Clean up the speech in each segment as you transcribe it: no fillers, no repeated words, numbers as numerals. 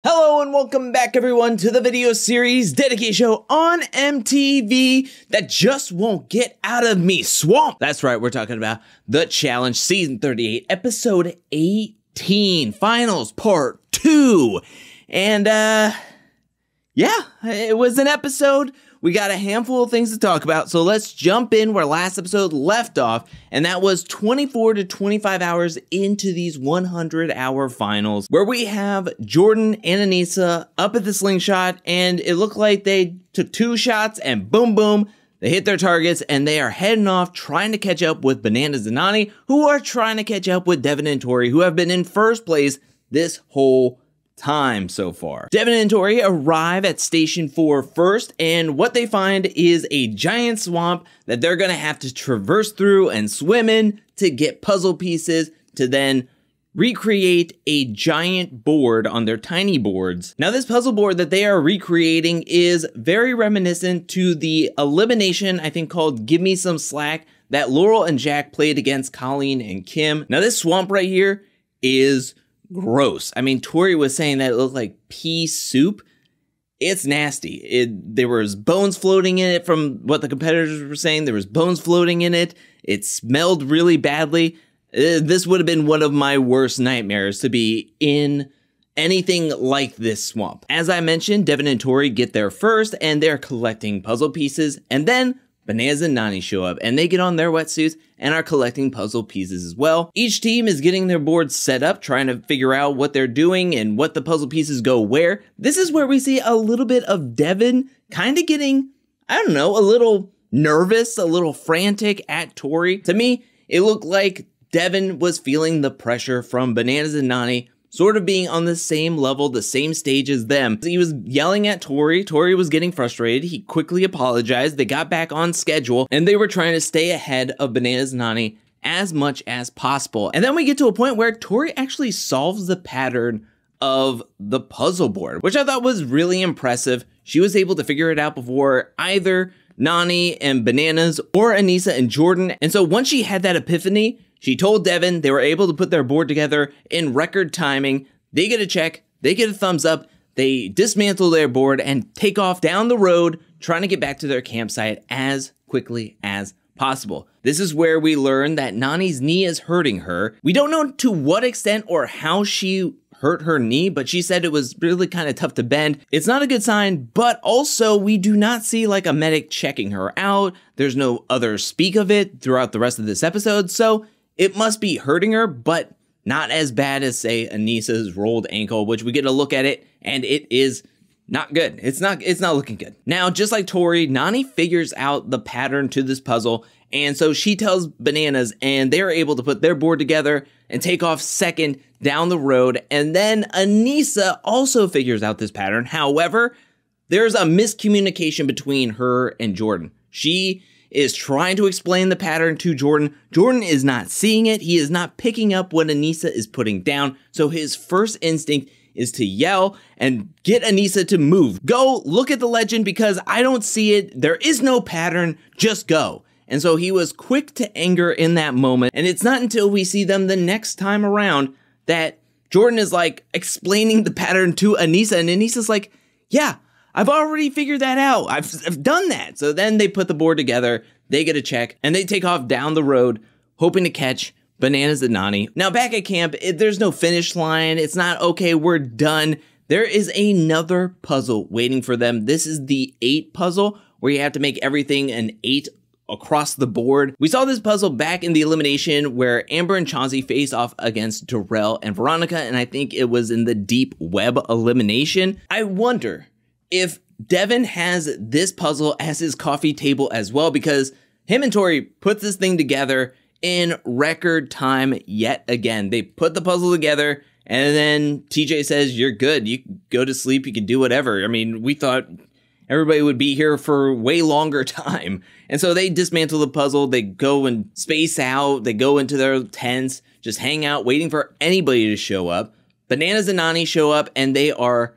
Hello and welcome back everyone to the video series dedicated show on MTV that just won't get out of me, Swamp. That's right, we're talking about The Challenge Season 38, Episode 18, Finals Part 2. And yeah, it was an episode. We got a handful of things to talk about, so let's jump in where last episode left off, and that was 24 to 25 hours into these 100-hour finals, where we have Jordan and Aneesa up at the slingshot, and it looked like they took 2 shots, and boom, boom, they hit their targets, and they are heading off trying to catch up with Bananas and Nany, who are trying to catch up with Devin and Tori, who have been in first place this whole time so far. Devin and Tori arrive at Station 4 first, and what they find is a giant swamp that they're gonna have to traverse through and swim in to get puzzle pieces to then recreate a giant board on their tiny boards. Now this puzzle board that they are recreating is very reminiscent to the elimination, I think called Give Me Some Slack, that Laurel and Jack played against Colleen and Kim. Now this swamp right here is gross. I mean, Tori was saying that it looked like pea soup. It's nasty. There was bones floating in it from what the competitors were saying. There was bones floating in it. It smelled really badly. This would have been one of my worst nightmares, to be in anything like this swamp. As I mentioned, Devin and Tori get there first, and they're collecting puzzle pieces, and then Bananas and Nany show up, and they get on their wetsuits and are collecting puzzle pieces as well. Each team is getting their boards set up, trying to figure out what they're doing and what the puzzle pieces go where. This is where we see a little bit of Devin kind of getting, I don't know, a little nervous, a little frantic at Tori. To me, it looked like Devin was feeling the pressure from Bananas and Nany, sort of being on the same level, the same stage as them. He was yelling at Tori. Tori was getting frustrated. He quickly apologized. They got back on schedule, and they were trying to stay ahead of Bananas and Nany as much as possible. And then we get to a point where Tori actually solves the pattern of the puzzle board, which I thought was really impressive. She was able to figure it out before either Nany and Bananas or Aneesa and Jordan. And so once she had that epiphany, she told Devin they were able to put their board together in record timing. They get a check, they get a thumbs up, they dismantle their board and take off down the road, trying to get back to their campsite as quickly as possible. This is where we learn that Nany's knee is hurting her. We don't know to what extent or how she hurt her knee, but she said it was really kind of tough to bend. It's not a good sign, but also we do not see like a medic checking her out. There's no other speak of it throughout the rest of this episode, so it must be hurting her, but not as bad as, say, Aneesa's rolled ankle, which we get a look at it, and it is not good. It's not looking good. Now, just like Tori, Nany figures out the pattern to this puzzle, and so she tells Bananas, and they're able to put their board together and take off second down the road, and then Aneesa also figures out this pattern. However, there's a miscommunication between her and Jordan. She is trying to explain the pattern to Jordan. Jordan is not seeing it. He is not picking up what Aneesa is putting down. So his first instinct is to yell and get Aneesa to move. Go look at the legend because I don't see it. There is no pattern. Just go. And so he was quick to anger in that moment. And it's not until we see them the next time around that Jordan is like explaining the pattern to Aneesa. And Aneesa's like, yeah, I've already figured that out. I've done that. So then they put the board together, they get a check, and they take off down the road, hoping to catch Bananas and Nany. Now back at camp, there's no finish line. It's not, okay, we're done. There is another puzzle waiting for them. This is the 8 puzzle, where you have to make everything an 8 across the board. We saw this puzzle back in the elimination where Amber and Chauncey faced off against Darrell and Veronica, and I think it was in the deep web elimination. I wonder if Devin has this puzzle as his coffee table as well, because him and Tori put this thing together in record time yet again. They put the puzzle together, and then TJ says, you're good. You can go to sleep. You can do whatever. I mean, we thought everybody would be here for way longer time. And so they dismantle the puzzle. They go and space out. They go into their tents, just hang out, waiting for anybody to show up. Bananas and Nany show up, and they are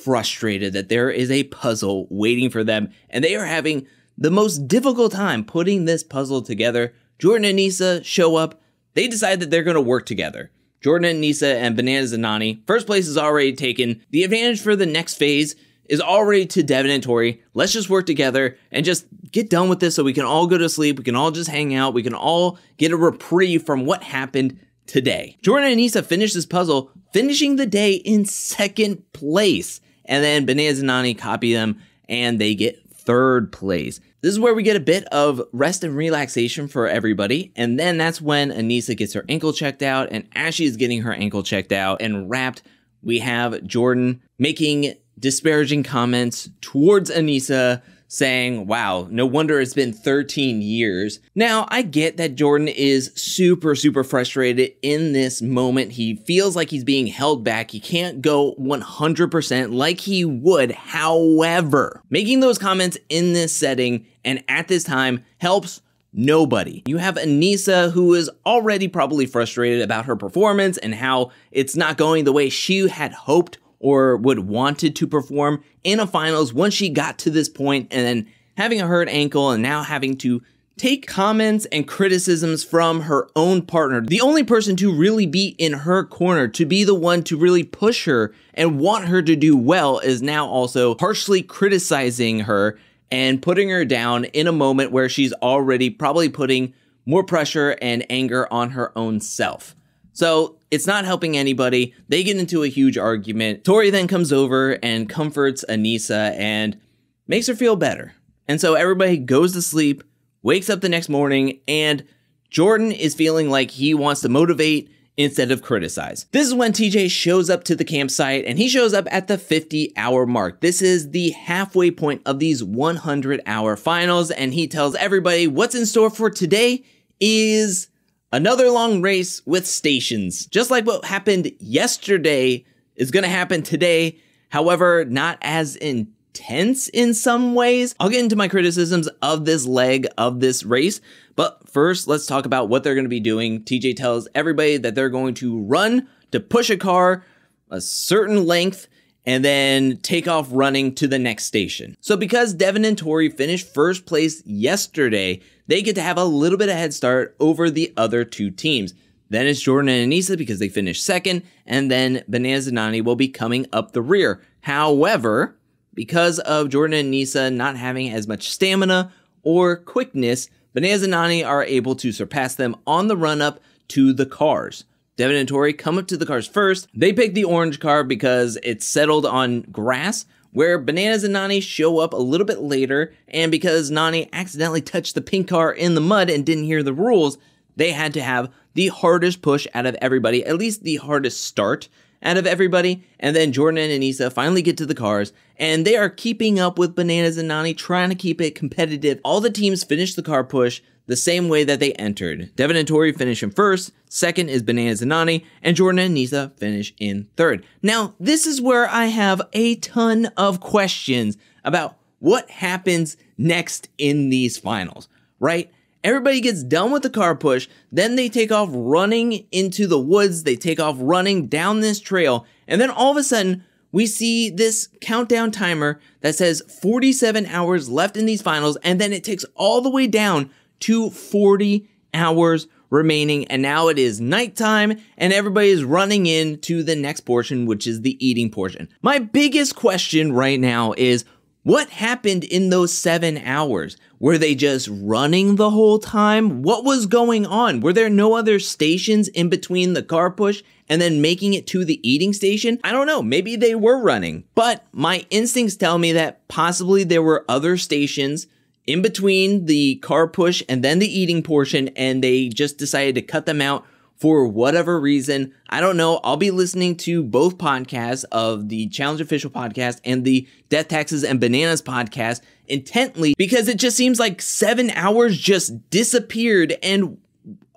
frustrated that there is a puzzle waiting for them, and they are having the most difficult time putting this puzzle together. Jordan and Aneesa show up. They decide that they're going to work together. Jordan and Nisa and Bananas and Nany. First place is already taken. The advantage for the next phase is already to Devin and Tori. Let's just work together and just get done with this so we can all go to sleep. We can all just hang out. We can all get a reprieve from what happened today. Jordan and Nisa finish this puzzle, finishing the day in second place. And then Bananas and Nany copy them and they get third place. This is where we get a bit of rest and relaxation for everybody. And then that's when Anissa gets her ankle checked out. And as she's getting her ankle checked out and wrapped, we have Jordan making disparaging comments towards Anissa, saying, wow, no wonder it's been 13 years. Now, I get that Jordan is super frustrated in this moment. He feels like he's being held back. He can't go 100% like he would. However, making those comments in this setting and at this time helps nobody. You have Anissa, who is already probably frustrated about her performance and how it's not going the way she had hoped or would wanted to perform in a finals once she got to this point, and then having a hurt ankle and now having to take comments and criticisms from her own partner, the only person to really be in her corner, to be the one to really push her and want her to do well, is now also harshly criticizing her and putting her down in a moment where she's already probably putting more pressure and anger on her own self. So it's not helping anybody. They get into a huge argument. Tori then comes over and comforts Anissa and makes her feel better. And so everybody goes to sleep, wakes up the next morning, and Jordan is feeling like he wants to motivate instead of criticize. This is when TJ shows up to the campsite, and he shows up at the 50-hour mark. This is the halfway point of these 100-hour finals, and he tells everybody what's in store for today is another long race with stations. Just like what happened yesterday is going to happen today, however, not as intense in some ways. I'll get into my criticisms of this leg of this race, but first let's talk about what they're going to be doing. TJ tells everybody that they're going to run to push a car a certain length and then take off running to the next station. So because Devin and Tori finished first place yesterday, they get to have a little bit of head start over the other two teams. Then it's Jordan and Anissa because they finished second, and then Bananas and Nany will be coming up the rear. However, because of Jordan and Anissa not having as much stamina or quickness, Bananas and Nany are able to surpass them on the run up to the cars. Devin and Tori come up to the cars first. They pick the orange car because it's settled on grass, where Bananas and Nany show up a little bit later, and because Nany accidentally touched the pink car in the mud and didn't hear the rules, they had to have the hardest push out of everybody, at least the hardest start out of everybody, and then Jordan and Anissa finally get to the cars, and they are keeping up with Bananas and Nany, trying to keep it competitive. All the teams finish the car push the same way that they entered. Devin and Tori finish in first, second is Bananas and Nany, and Jordan and Anissa finish in third. Now, this is where I have a ton of questions about what happens next in these finals, right? Everybody gets done with the car push, then they take off running into the woods, they take off running down this trail, and then all of a sudden, we see this countdown timer that says 47 hours left in these finals, and then it takes all the way down to 40 hours remaining, and now it is nighttime, and everybody is running into the next portion, which is the eating portion. My biggest question right now is, what happened in those 7 hours? Were they just running the whole time? What was going on? Were there no other stations in between the car push and then making it to the eating station? I don't know, maybe they were running, but my instincts tell me that possibly there were other stations in between the car push and then the eating portion, and they just decided to cut them out for whatever reason. I don't know. I'll be listening to both podcasts of the Challenge Official podcast and the Death, Taxes, and Bananas podcast intently, because it just seems like 7 hours just disappeared. And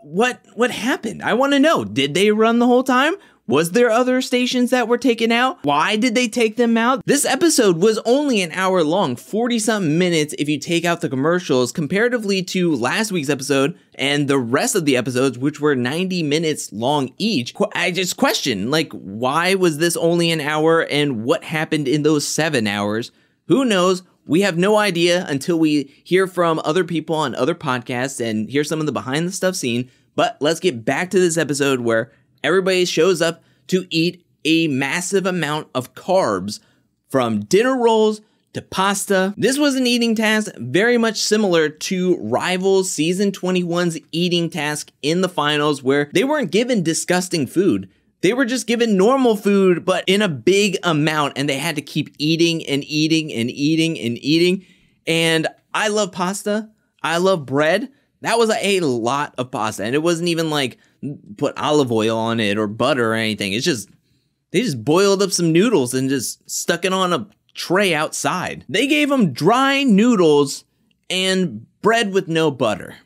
what happened? I want to know. Did they run the whole time? Was there other stations that were taken out? Why did they take them out? This episode was only an hour long, 40-something minutes if you take out the commercials, comparatively to last week's episode and the rest of the episodes, which were 90 minutes long each. I just question, like, why was this only an hour and what happened in those 7 hours? Who knows? We have no idea until we hear from other people on other podcasts and hear some of the behind the stuff scene. But let's get back to this episode where everybody shows up to eat a massive amount of carbs, from dinner rolls to pasta. This was an eating task very much similar to Rivals Season 21's eating task in the finals, where they weren't given disgusting food. They were just given normal food, but in a big amount, and they had to keep eating and eating and eating and eating. And I love pasta. I love bread. That was a lot of pasta, and it wasn't even like put olive oil on it or butter or anything. It's just, they just boiled up some noodles and just stuck it on a tray outside. They gave them dry noodles and bread with no butter,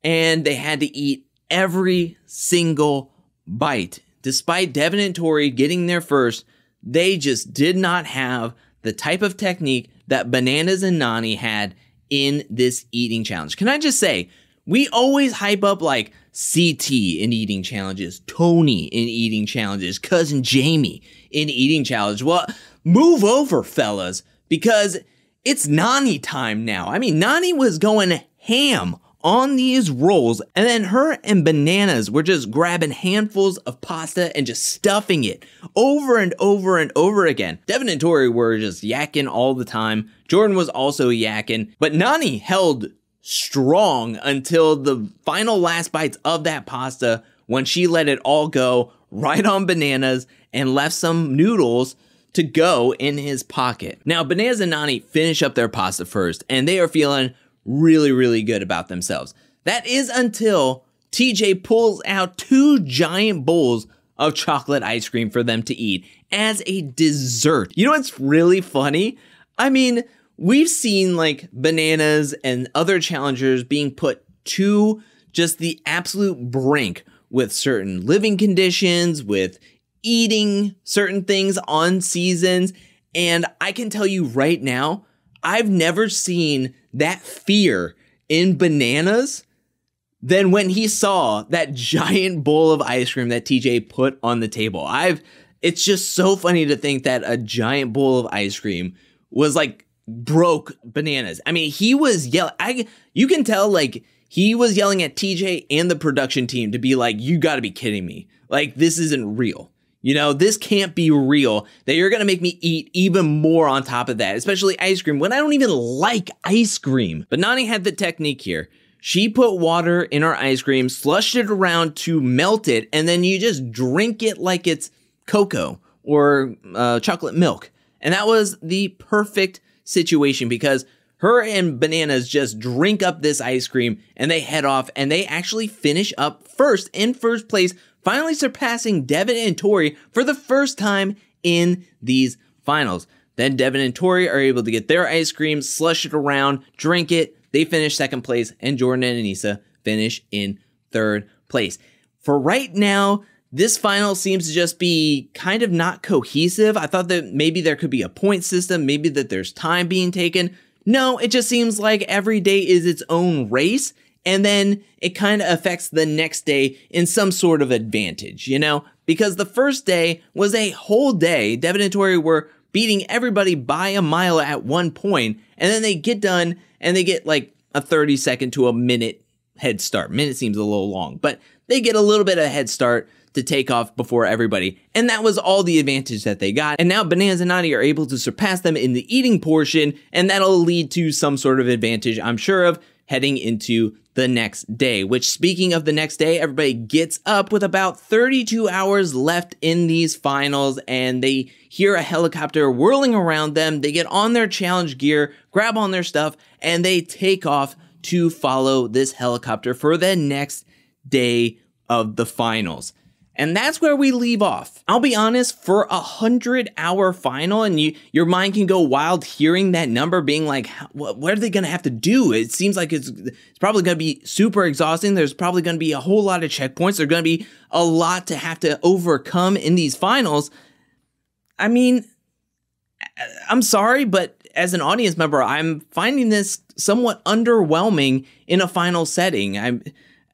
and they had to eat every single bite. Despite Devin and Tori getting there first, they just did not have the type of technique that Bananas and Nany had in this eating challenge. Can I just say, we always hype up like CT in eating challenges, Tony in eating challenges, Cousin Jamie in eating challenge. Well, move over, fellas, because it's Nany time now. I mean, Nany was going ham on these rolls, and then her and Bananas were just grabbing handfuls of pasta and just stuffing it over and over and over again. Devin and Tori were just yakking all the time. Jordan was also yakking, but Nany held strong until the final last bites of that pasta, when she let it all go right on Bananas and left some noodles to go in his pocket. Now, Bananas and Nany finish up their pasta first, and they are feeling really, really good about themselves. That is until TJ pulls out 2 giant bowls of chocolate ice cream for them to eat as a dessert. You know what's really funny? I mean, we've seen like Bananas and other challengers being put to just the absolute brink with certain living conditions, with eating certain things on seasons. And I can tell you right now, I've never seen that fear in Bananas than when he saw that giant bowl of ice cream that TJ put on the table. It's just so funny to think that a giant bowl of ice cream was like broke Bananas. I mean, he was yelling. You can tell like he was yelling at TJ and the production team to be like, you gotta be kidding me. Like, this isn't real. You know, this can't be real, that you're going to make me eat even more on top of that, especially ice cream, when I don't even like ice cream. But Nany had the technique here. She put water in her ice cream, slushed it around to melt it, and then you just drink it like it's cocoa or chocolate milk. And that was the perfect situation, because her and Bananas just drink up this ice cream and they head off, and they actually finish up first in first place, finally surpassing Devin and Tori for the first time in these finals. Then Devin and Tori are able to get their ice cream, slush it around, drink it. They finish second place, and Jordan and Anissa finish in third place. For right now, this final seems to just be kind of not cohesive. I thought that maybe there could be a point system, maybe that there's time being taken. No, it just seems like every day is its own race, and then it kind of affects the next day in some sort of advantage, you know? Because the first day was a whole day. Devin and Tori were beating everybody by a mile at one point, and then they get done and they get like a 30-second to a minute head start. Minute seems a little long, but they get a little bit of a head start to take off before everybody. And that was all the advantage that they got. And now Bananas and Nany are able to surpass them in the eating portion, and that'll lead to some sort of advantage, I'm sure of, heading into the next day. Which, speaking of the next day, everybody gets up with about 32 hours left in these finals, and they hear a helicopter whirling around them. They get on their challenge gear, grab on their stuff, and they take off to follow this helicopter for the next day of the finals. And that's where we leave off. I'll be honest, for a 100-hour final, and your mind can go wild hearing that number, being like, what are they going to have to do? It seems like it's probably going to be super exhausting. There's probably going to be a whole lot of checkpoints. There's going to be a lot to have to overcome in these finals. I mean, I'm sorry, but as an audience member, I'm finding this somewhat underwhelming in a final setting.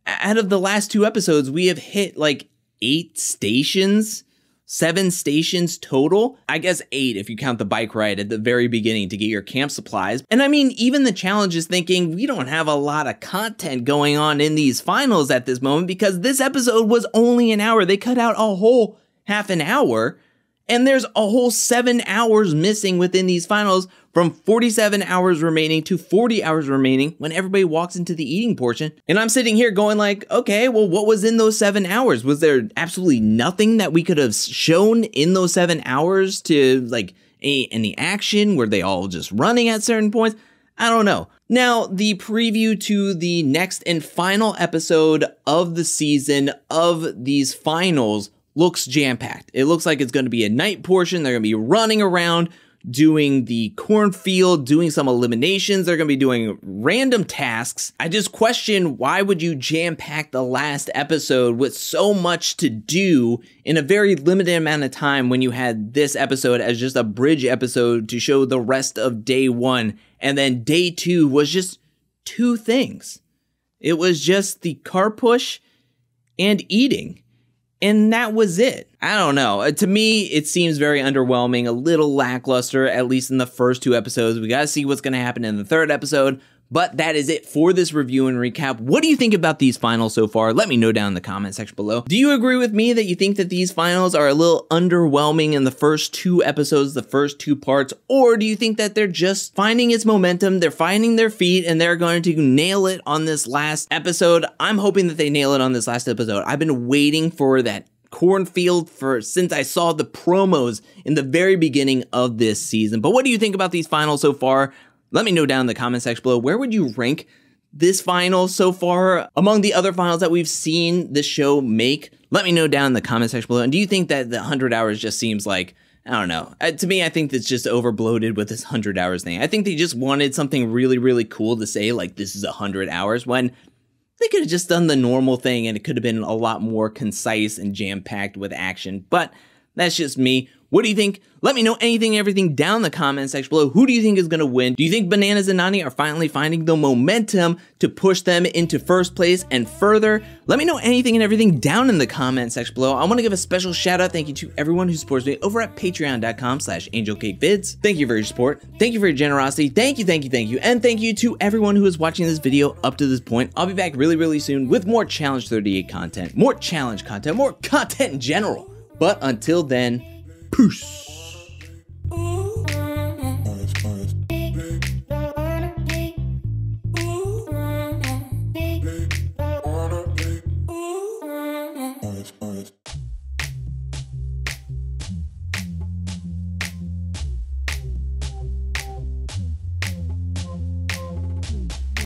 Out of the last 2 episodes, we have hit like 8 stations 7 stations total. I guess 8 if you count the bike ride at the very beginning to get your camp supplies. And I mean, even the challenge is thinking we don't have a lot of content going on in these finals at this moment because this episode was only an hour. They cut out a whole half an hour, and there's a whole 7 hours missing within these finals, from 47 hours remaining to 40 hours remaining when everybody walks into the eating portion. And I'm sitting here going like, okay, well, what was in those 7 hours? Was there absolutely nothing that we could have shown in those 7 hours to like any action? Were they all just running at certain points? I don't know. Now, the preview to the next and final episode of the season of these finals looks jam-packed. It looks like it's going to be a night portion. They're going to be running around, doing the cornfield, doing some eliminations. They're going to be doing random tasks. I just question, why would you jam-pack the last episode with so much to do in a very limited amount of time when you had this episode as just a bridge episode to show the rest of day 1, and then day 2 was just 2 things. It was just the car push and eating. And that was it. I don't know. To me, it seems very underwhelming, a little lackluster, at least in the first 2 episodes. We gotta see what's gonna happen in the 3rd episode. But that is it for this review and recap. What do you think about these finals so far? Let me know down in the comment section below. Do you agree with me that you think that these finals are a little underwhelming in the first 2 episodes, the first 2 parts? Or do you think that they're just finding its momentum, they're finding their feet, and they're going to nail it on this last episode? I'm hoping that they nail it on this last episode. I've been waiting for that cornfield since I saw the promos in the very beginning of this season. But what do you think about these finals so far? Let me know down in the comment section below. Where would you rank this final so far among the other finals that we've seen this show make? Let me know down in the comment section below. And do you think that the 100 hours just seems like, I don't know. To me, I think that's just overbloated with this 100 hours thing. I think they just wanted something really, really cool to say, like, this is 100 hours, when they could have just done the normal thing and it could have been a lot more concise and jam-packed with action. But that's just me. What do you think? Let me know anything and everything down in the comment section below. Who do you think is going to win? Do you think Bananas and Nany are finally finding the momentum to push them into first place and further? Let me know anything and everything down in the comment section below. I want to give a special shout out. Thank you to everyone who supports me over at patreon.com/angelcakevids. Thank you for your support. Thank you for your generosity. Thank you, thank you, thank you. And thank you to everyone who is watching this video up to this point. I'll be back really, really soon with more Challenge 38 content, more challenge content, more content in general. But until then, peace.